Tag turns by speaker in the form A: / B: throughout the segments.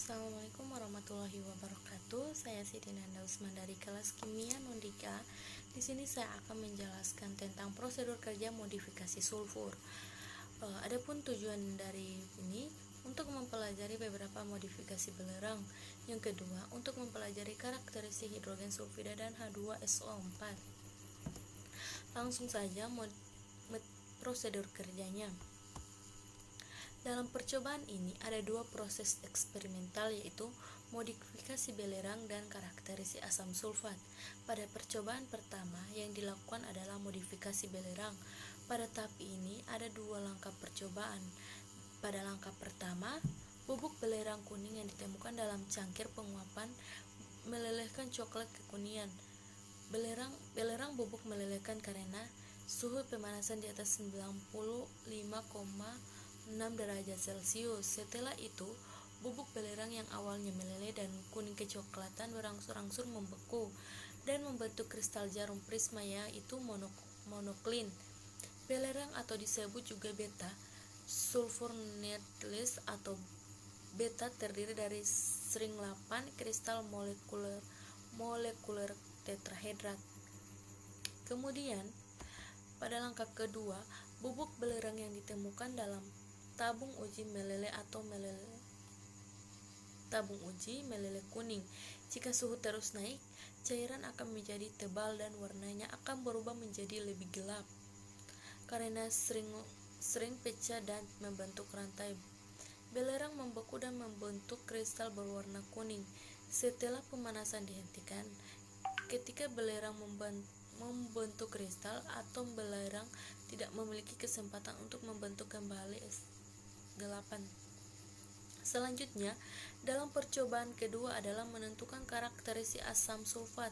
A: Assalamualaikum warahmatullahi wabarakatuh. Saya Siti Nanda Usman dari kelas Kimia Nondika. Di sini saya akan menjelaskan tentang prosedur kerja modifikasi sulfur. Adapun tujuan dari ini untuk mempelajari beberapa modifikasi belerang. Yang kedua, untuk mempelajari karakteristik hidrogen sulfida dan H2SO4. Langsung saja prosedur kerjanya. Dalam percobaan ini ada dua proses eksperimental, yaitu modifikasi belerang dan karakteristik asam sulfat. Pada percobaan pertama yang dilakukan adalah modifikasi belerang. Pada tahap ini ada dua langkah percobaan. Pada langkah pertama, bubuk belerang kuning yang ditemukan dalam cangkir penguapan melelehkan coklat kekuningan. Belerang bubuk melelehkan karena suhu pemanasan di atas 95,6 derajat Celcius. Setelah itu, bubuk belerang yang awalnya meleleh dan kuning kecoklatan berangsur-angsur membeku dan membentuk kristal jarum prisma, yaitu monoklin. Belerang atau disebut juga beta sulfur needles atau beta terdiri dari ring 8 kristal molekuler tetrahedrat. Kemudian, pada langkah kedua, bubuk belerang yang ditemukan dalam tabung uji meleleh kuning. Jika suhu terus naik, cairan akan menjadi tebal dan warnanya akan berubah menjadi lebih gelap karena sering pecah dan membentuk rantai. Belerang membeku dan membentuk kristal berwarna kuning. Setelah pemanasan dihentikan, ketika belerang membentuk kristal, atom belerang tidak memiliki kesempatan untuk membentuk kembali S8. Selanjutnya, dalam percobaan kedua adalah menentukan karakteristik asam sulfat.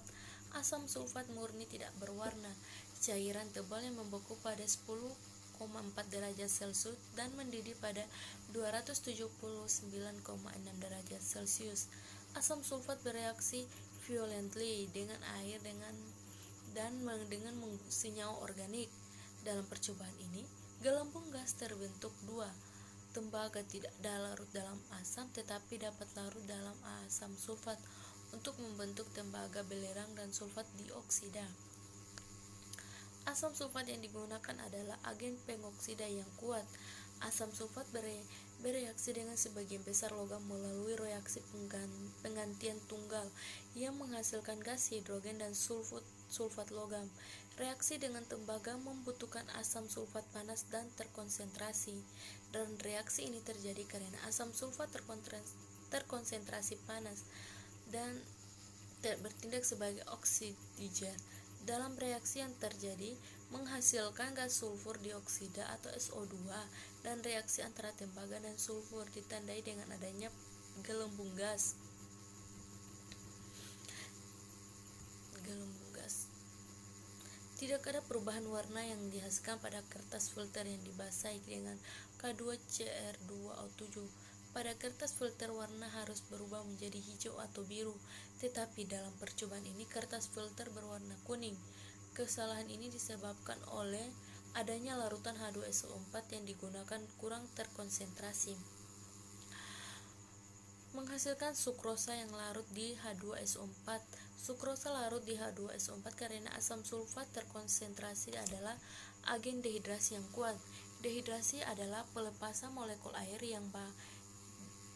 A: Asam sulfat murni tidak berwarna, cairan tebal yang membeku pada 10,4 derajat Celcius dan mendidih pada 279,6 derajat Celcius. Asam sulfat bereaksi violently dengan air dengan senyawa organik. Dalam percobaan ini, gelembung gas terbentuk dua. Tembaga tidak larut dalam asam tetapi dapat larut dalam asam sulfat untuk membentuk tembaga belerang dan sulfat dioksida. Asam sulfat yang digunakan adalah agen pengoksida yang kuat. Asam sulfat bereaksi dengan sebagian besar logam melalui reaksi penggantian tunggal yang menghasilkan gas hidrogen dan sulfat logam. Reaksi dengan tembaga membutuhkan asam sulfat panas dan terkonsentrasi, dan reaksi ini terjadi karena asam sulfat terkonsentrasi panas dan bertindak sebagai oksidizer. Dalam reaksi yang terjadi menghasilkan gas sulfur dioksida atau SO2, dan reaksi antara tembaga dan sulfur ditandai dengan adanya gelembung gas. Tidak ada perubahan warna yang dihasilkan pada kertas filter yang dibasahi dengan K2CR2O7. Pada kertas filter warna harus berubah menjadi hijau atau biru, tetapi dalam percobaan ini kertas filter berwarna kuning. Kesalahan ini disebabkan oleh adanya larutan H2SO4 yang digunakan kurang terkonsentrasi, menghasilkan sukrosa yang larut di H2SO4. Sukrosa larut di H2SO4 karena asam sulfat terkonsentrasi adalah agen dehidrasi yang kuat. Dehidrasi adalah pelepasan molekul air yang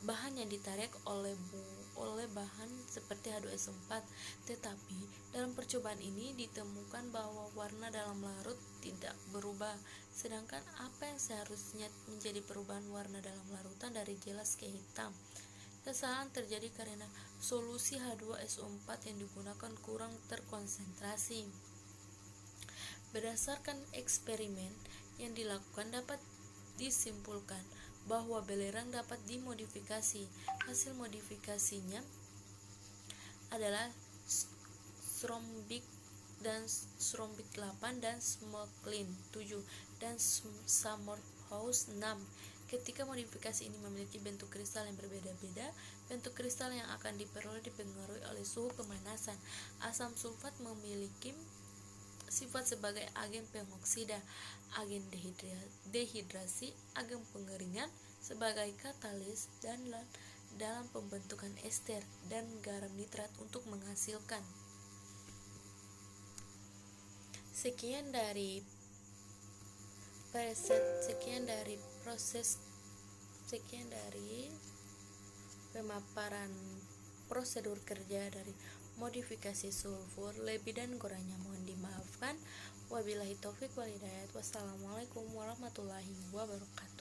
A: bahan yang ditarik oleh bahan seperti H2SO4. Tetapi dalam percobaan ini ditemukan bahwa warna dalam larut tidak berubah, sedangkan apa yang seharusnya menjadi perubahan warna dalam larutan dari jelas ke hitam. Kesalahan terjadi karena solusi H2SO4 yang digunakan kurang terkonsentrasi. Berdasarkan eksperimen yang dilakukan dapat disimpulkan bahwa belerang dapat dimodifikasi. Hasil modifikasinya adalah strombik 8 dan smokelin 7 dan Summerhouse 6. Ketika modifikasi ini memiliki bentuk kristal yang berbeda-beda, bentuk kristal yang akan diperoleh dipengaruhi oleh suhu pemanasan. Asam sulfat memiliki sifat sebagai agen pengoksida, agen dehidrasi, agen pengeringan, sebagai katalis, dan dalam pembentukan ester dan garam nitrat untuk menghasilkan. Sekian dari pemaparan prosedur kerja dari modifikasi sulfur. Lebih dan kurangnya mohon dimaafkan. Wabillahi taufik wal hidayah. Wassalamualaikum warahmatullahi wabarakatuh.